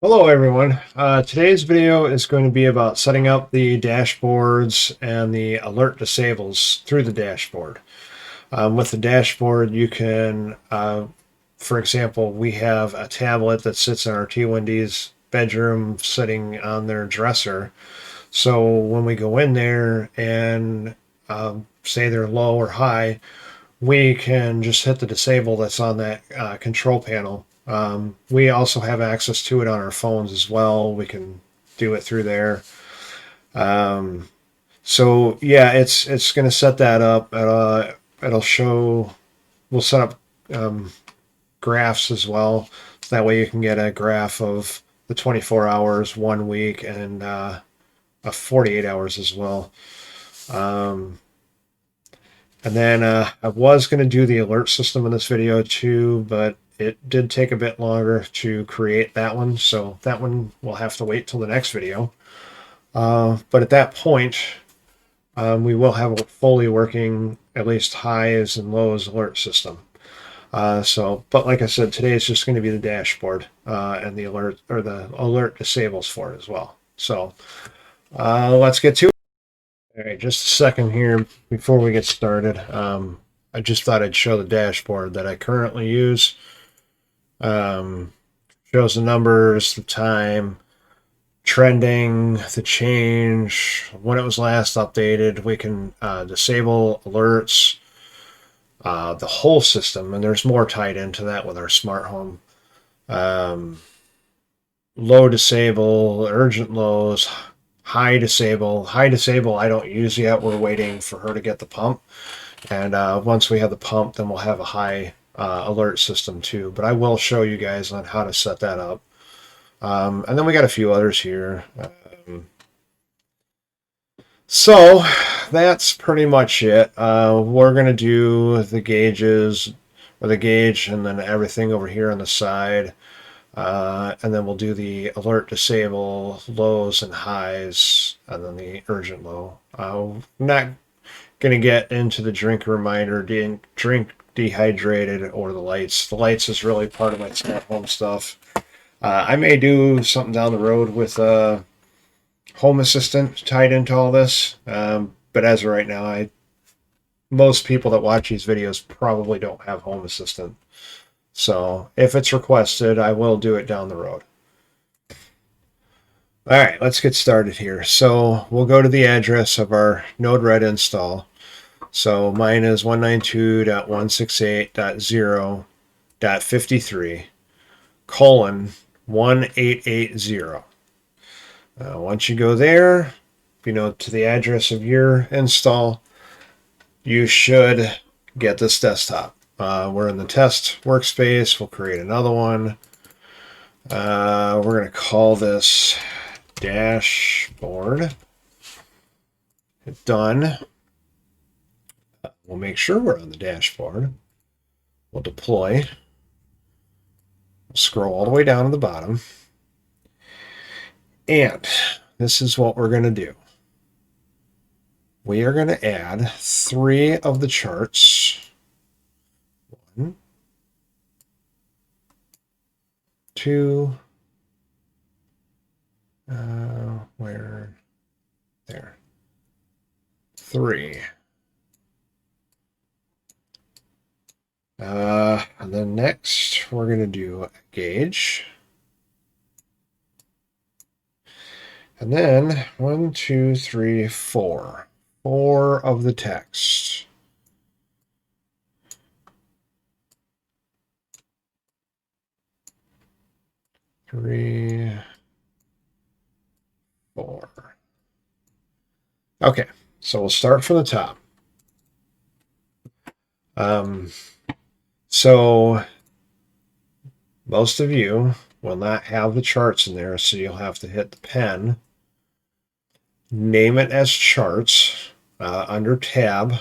Hello everyone. Today's video is going to be about setting up the dashboards and the alert disables through the dashboard. With the dashboard you can, for example, we have a tablet that sits in our T1D's bedroom sitting on their dresser. So when we go in there and say they're low or high, we can just hit the disable that's on that control panel. We also have access to it on our phones as well. We can do it through there. Um, so yeah, it's going to set that up. It'll show. We'll set up graphs as well. So that way you can get a graph of the 24 hours, 1 week, and a 48 hours as well. And then I was going to do the alert system in this video too, but it did take a bit longer to create that one. So that one will have to wait till the next video. But at that point, we will have a fully working, at least highs and lows alert system. But like I said, today is just going to be the dashboard and the alert disables for it as well. So let's get to it. All right, just a second here before we get started. I just thought I'd show the dashboard that I currently use. Shows the numbers, the time, trending, the change, when it was last updated. We can disable alerts, the whole system, and there's more tied into that with our smart home. Low disable, urgent lows, high disable. High disable I don't use yet. We're waiting for her to get the pump. And once we have the pump, then we'll have a high alert system too. But I will show you guys on how to set that up. And then we got a few others here. So that's pretty much it. We're going to do the gauges, or the gauge, and then everything over here on the side. And then we'll do the alert disable, lows and highs, and then the urgent low. Not going to get into the drink reminder, drink dehydrated, or the lights. The lights is really part of my smart home stuff. I may do something down the road with Home Assistant tied into all this, but as of right now, most people that watch these videos probably don't have Home Assistant. So if it's requested, I will do it down the road. All right, let's get started here. So we'll go to the address of our Node-RED install. So mine is 192.168.0.53:1880. Once you go there, to the address of your install, you should get this desktop. We're in the test workspace. We'll create another one. We're going to call this dashboard. Hit done. We'll make sure we're on the dashboard. We'll deploy. We'll scroll all the way down to the bottom. And this is what we're going to do. We are going to add 3 of the charts. 1, 2, where? There. 3. And then next, we're going to do a gauge. And then 1, 2, 3, 4. 4 of the text. Three, 4. Okay, so we'll start from the top. So most of you will not have the charts in there, so you'll have to hit the pen. Name it as charts under tab.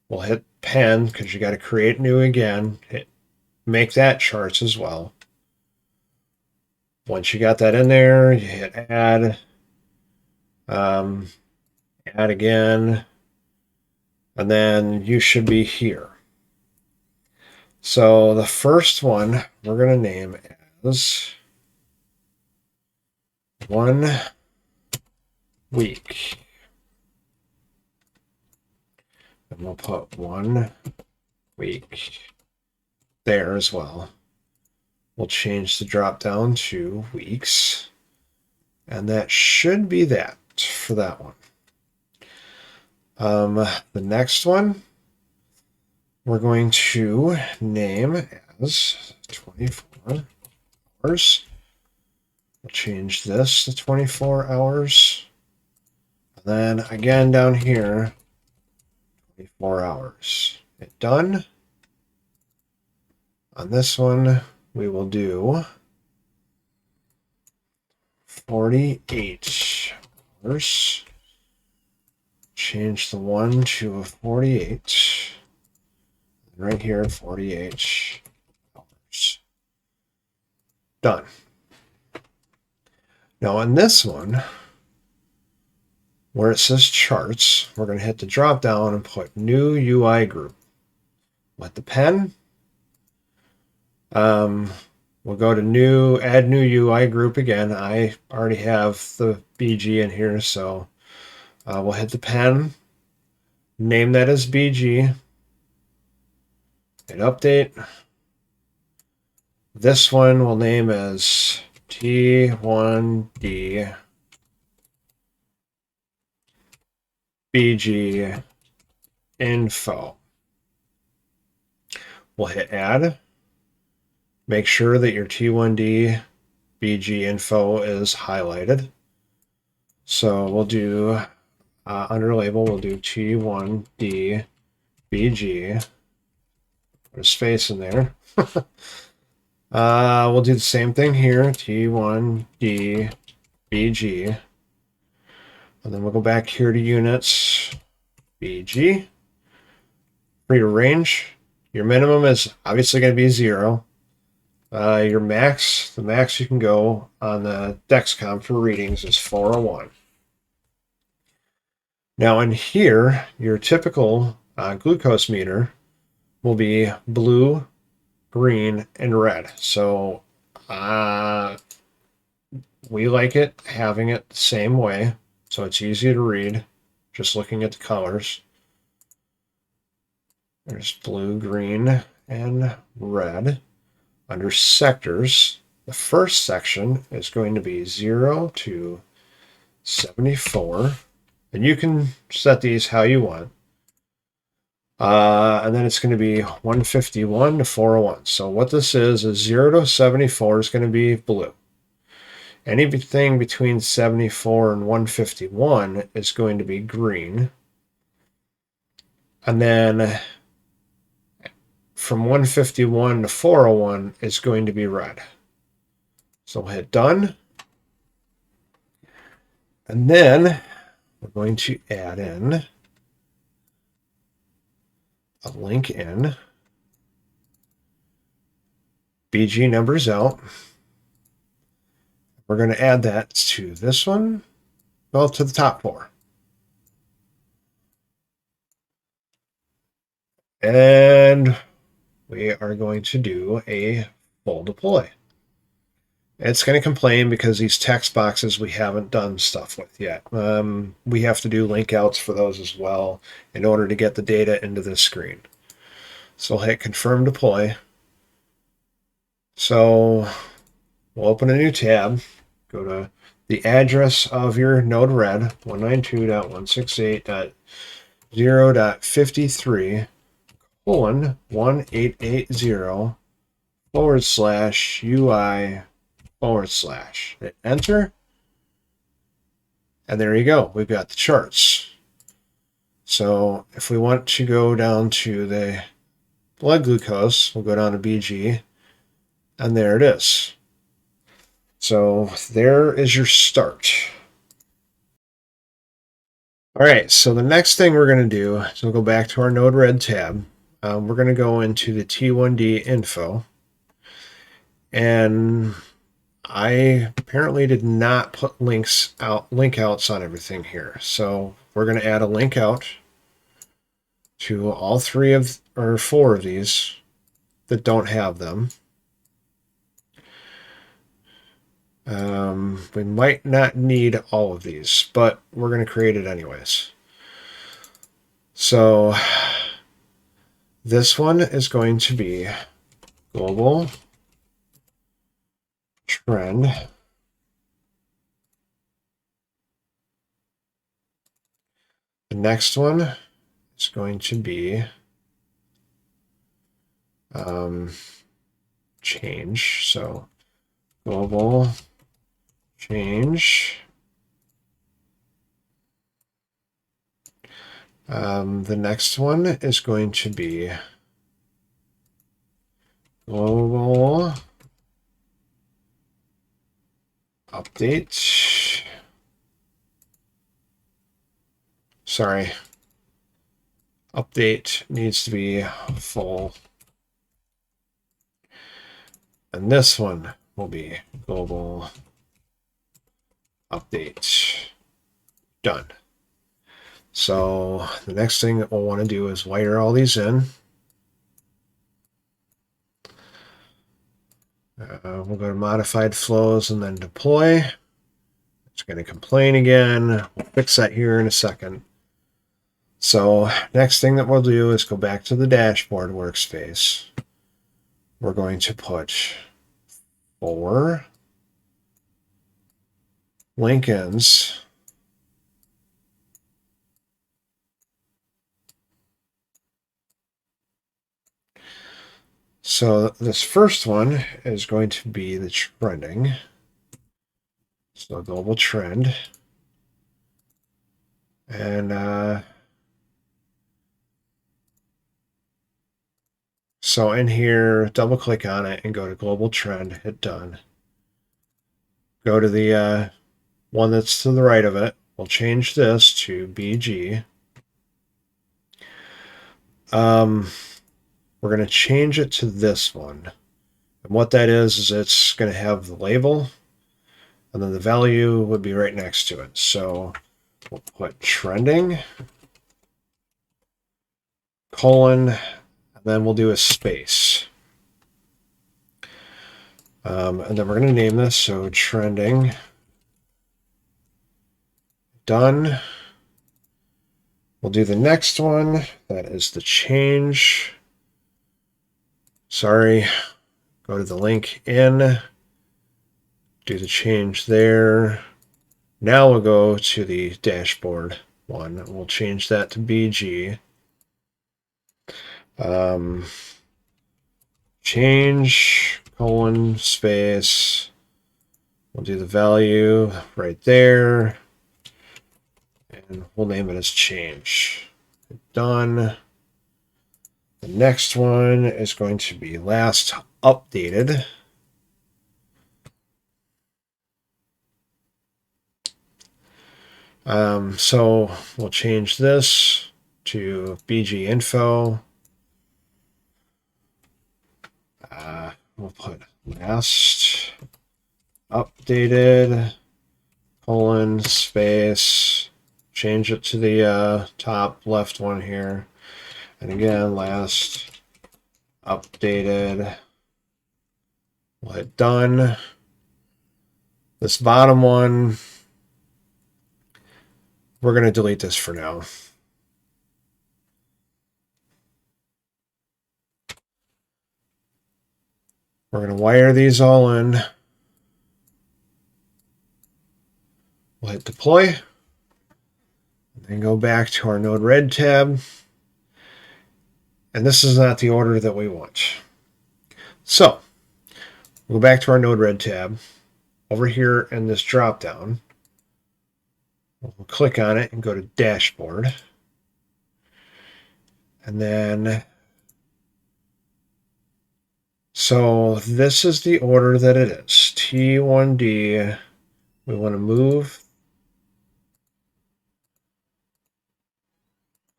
We'll hit pen because you got to create new again. Make that charts as well. Once you got that in there, you hit add. Add again. And then you should be here. So the first one we're going to name as 1 week. And we'll put 1 week there as well. We'll change the drop down to weeks. And that should be that for that one. The next one, we're going to name as 24 hours. We'll change this to 24 hours. And then again down here, 24 hours. Hit done. On this one, we will do 48 hours. Change the 1 to a 48. Right here, 48 hours. Done. Now on this one, where it says charts, we're going to hit the drop down and put new UI group. With the pen, we'll go to new, add new UI group again. I already have the BG in here, so we'll hit the pen, name that as BG, hit update. This one we'll name as T1D BG info. We'll hit add. Make sure that your T1D BG info is highlighted. So we'll do, under label, we'll do T1D BG. Put a space in there. We'll do the same thing here, T1D BG. And then we'll go back here to units, BG. For your range, your minimum is obviously going to be 0. Your max, the max you can go on the Dexcom for readings is 401. Now in here, your typical glucose meter will be blue, green, and red. So we like it having it the same way, so it's easy to read, just looking at the colors. There's blue, green, and red. Under sectors, the first section is going to be 0 to 74. And you can set these how you want. And then it's going to be 151 to 401. So what this is 0 to 74 is going to be blue. Anything between 74 and 151 is going to be green. And then from 151 to 401 is going to be red. So we'll hit done. And then we're going to add in a link in. BG numbers out. We're going to add that to this one, well, to the top 4. And we are going to do a full deploy. It's going to complain because these text boxes we haven't done stuff with yet. We have to do linkouts for those as well in order to get the data into this screen. So we'll hit confirm deploy. So we'll open a new tab, go to the address of your node red, 192.168.0.53 :1880 /UI / hit enter. And there you go. We've got the charts. So if we want to go down to the blood glucose, we'll go down to BG, and there it is. So there is your start. All right, so the next thing we're going to do is we'll go back to our Node Red tab. We're going to go into the T1D info. And I apparently did not put linkouts on everything here. So we're going to add a link out to all 3 of, or 4 of these that don't have them. We might not need all of these, but we're going to create it anyways. So this one is going to be global trend. The next one is going to be change. So global change. The next one is going to be global update. Sorry. Update needs to be full. And this one will be global update. Done. So the next thing that we'll want to do is wire all these in. We'll go to modified flows and then deploy. It's going to complain again. We'll fix that here in a second. So next thing that we'll do is go back to the dashboard workspace. We're going to put 4 link-ins. So this first one is going to be the trending. So global trend. And so in here, double click on it and go to global trend, hit done. Go to the one that's to the right of it. We'll change this to BG. We're going to change it to this one. And what that is it's going to have the label, and then the value would be right next to it. So we'll put trending, colon, and then we'll do a space. And then we're going to name this, so trending. Done. We'll do the next one. That is the change. Sorry. Go to the link in. Do the change there. Now we'll go to the dashboard one. We'll change that to BG. Change, colon, space. We'll do the value right there. And we'll name it as change. Done. The next one is going to be last updated. So we'll change this to BG info. We'll put last updated, colon, space, change it to the top left one here. And again, last updated. We'll hit done. This bottom one, we're going to delete this for now. We're going to wire these all in. We'll hit deploy. And then go back to our Node-RED tab. And this is not the order that we want. So, we'll go back to our Node-RED tab. Over here in this drop-down, we'll click on it and go to Dashboard. And then, so this is the order that it is. T1D, we want to move.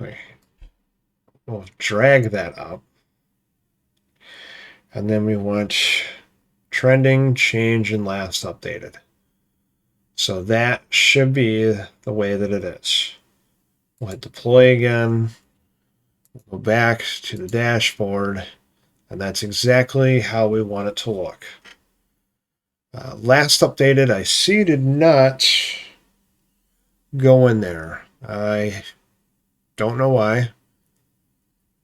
Okay. We'll drag that up. And then we want trending, change, and last updated. So that should be the way that it is. We'll hit deploy again. We'll go back to the dashboard. And that's exactly how we want it to look. Last updated, I see did not go in there. I don't know why.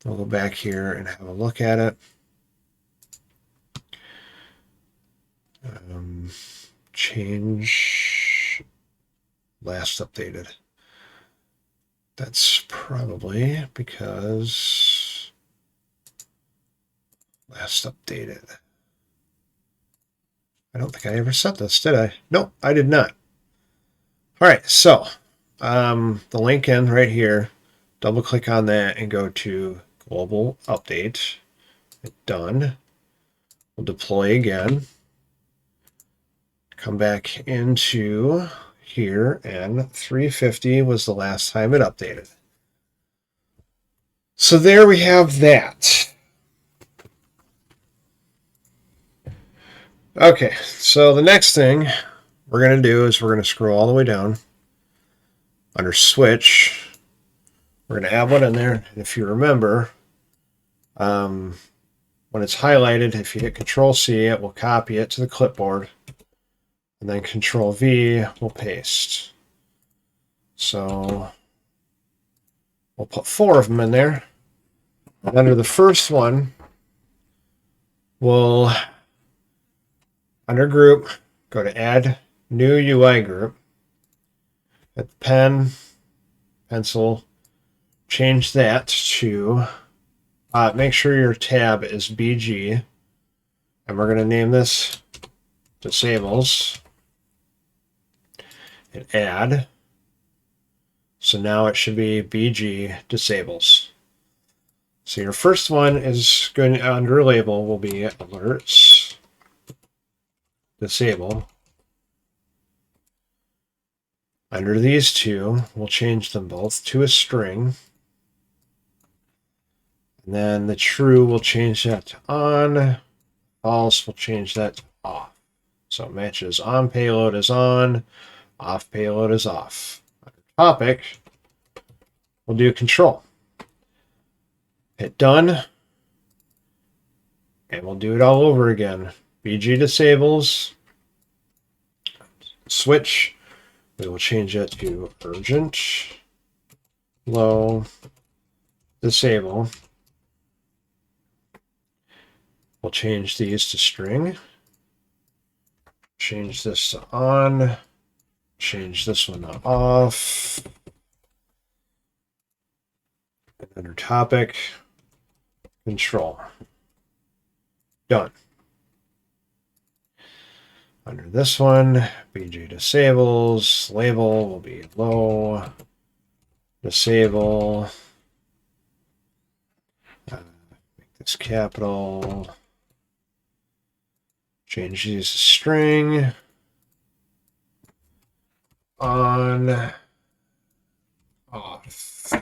We'll go back here and have a look at it. Change last updated. That's probably because last updated. I don't think I ever set this, did I? Nope, I did not. All right, so the link in right here, double click on that and go to global update. Done. We'll deploy again. Come back into here, and 350 was the last time it updated. So there we have that. Okay, so the next thing we're going to do is we're going to scroll all the way down under switch. We're going to add one in there, and if you remember, when it's highlighted, if you hit Control-C, it will copy it to the clipboard, and then Control-V will paste. So we'll put 4 of them in there. And under the first one, we'll, under Group, go to Add New UI Group. Hit the pen, pencil, change that to, make sure your tab is BG. And we're going to name this Disables. And add. So now it should be BG Disables. So your first one is going to, under label, will be Alerts Disable. Under these two, we'll change them both to a string. And then the true, we'll change that to on. False, we'll change that to off. So it matches on payload is on, off payload is off. Under topic, we'll do control. Hit done. And we'll do it all over again. BG disables. Switch. We will change that to urgent. Low. Disable. We'll change these to string. Change this to on. Change this one to off. And under topic, control. Done. Under this one, BG disables. Label will be low. Disable. Make this capital. Change these to string. On. Off.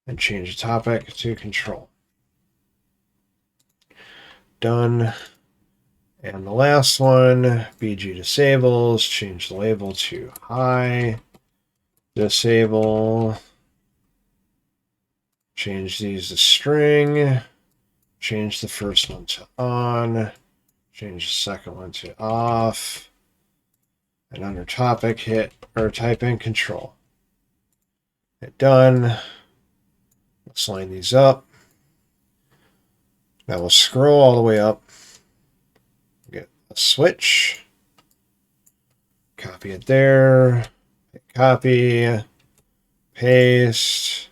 And change the topic to control. Done. And the last one, BG disables, change the label to high, disable, change these to string, change the first one to on, change the second one to off, and under topic, hit or type in control. Hit done. Let's line these up. Now we'll scroll all the way up. Get a switch. Copy it there. Hit copy. Paste.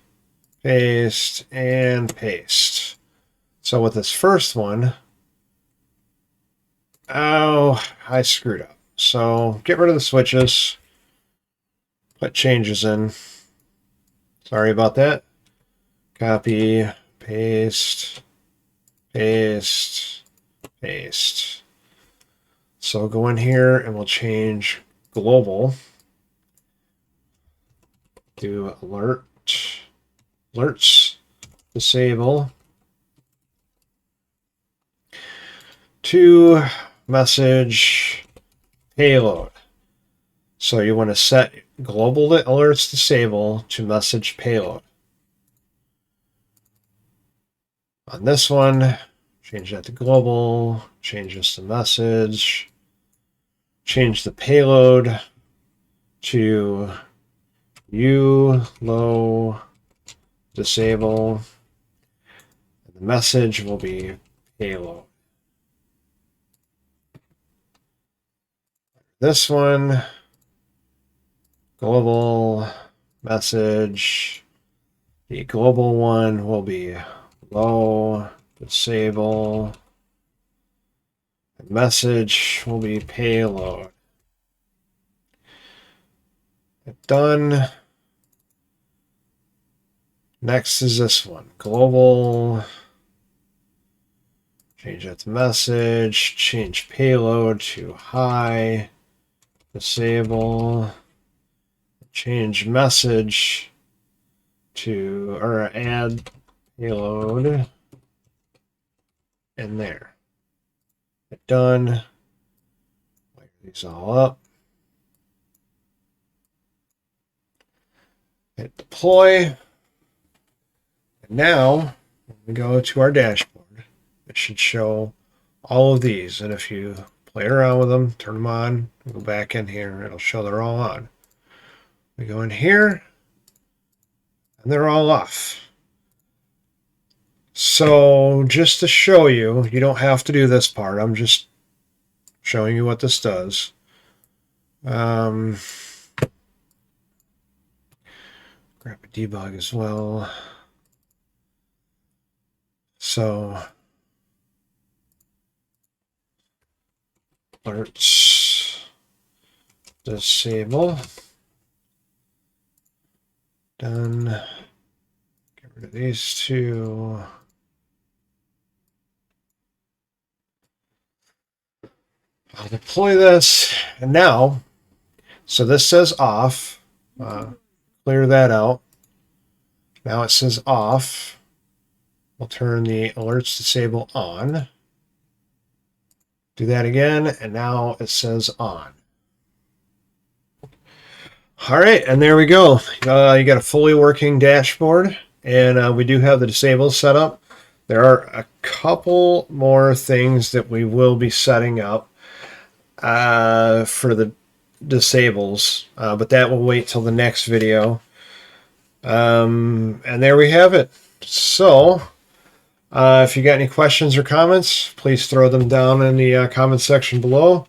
Paste. And paste. So with this first one, oh, I screwed up. So get rid of the switches. Put changes in. Sorry about that. Copy. Paste. Paste. Paste. So go in here and we'll change global to alerts, disable, to message payload. So you want to set global alerts disable to message payload. On this one, change that to global, change this to message, change the payload to low disable. And the message will be payload. This one, global message. The global one will be low disable. The message will be payload. Done. Next is this one, global. Change that to message. Change payload to high. Disable. Change message to, or add payload in there. Done. Wire these all up. Hit deploy. And now, when we go to our dashboard, it should show all of these. And if you play around with them, turn them on, go back in here, it'll show they're all on. We go in here, and they're all off. So just to show you, you don't have to do this part. I'm just showing you what this does. Grab a debug as well. So alerts disable. Done. Get rid of these two. I'll deploy this, and now, so this says off. Clear that out. Now it says off. We'll turn the alerts disable on. Do that again, and now it says on. All right, and there we go. You got a fully working dashboard, and we do have the disables set up. There are a couple more things that we will be setting up for the disables, but that will wait till the next video. And there we have it. So if you got any questions or comments, please throw them down in the comment section below.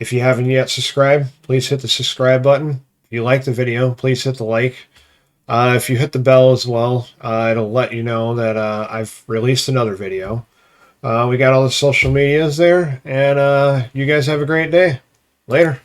If you haven't yet subscribed, please hit the subscribe button. If you like the video, please hit the like. If you hit the bell as well, it'll let you know that I've released another video. We got all the social medias there, and you guys have a great day. Later.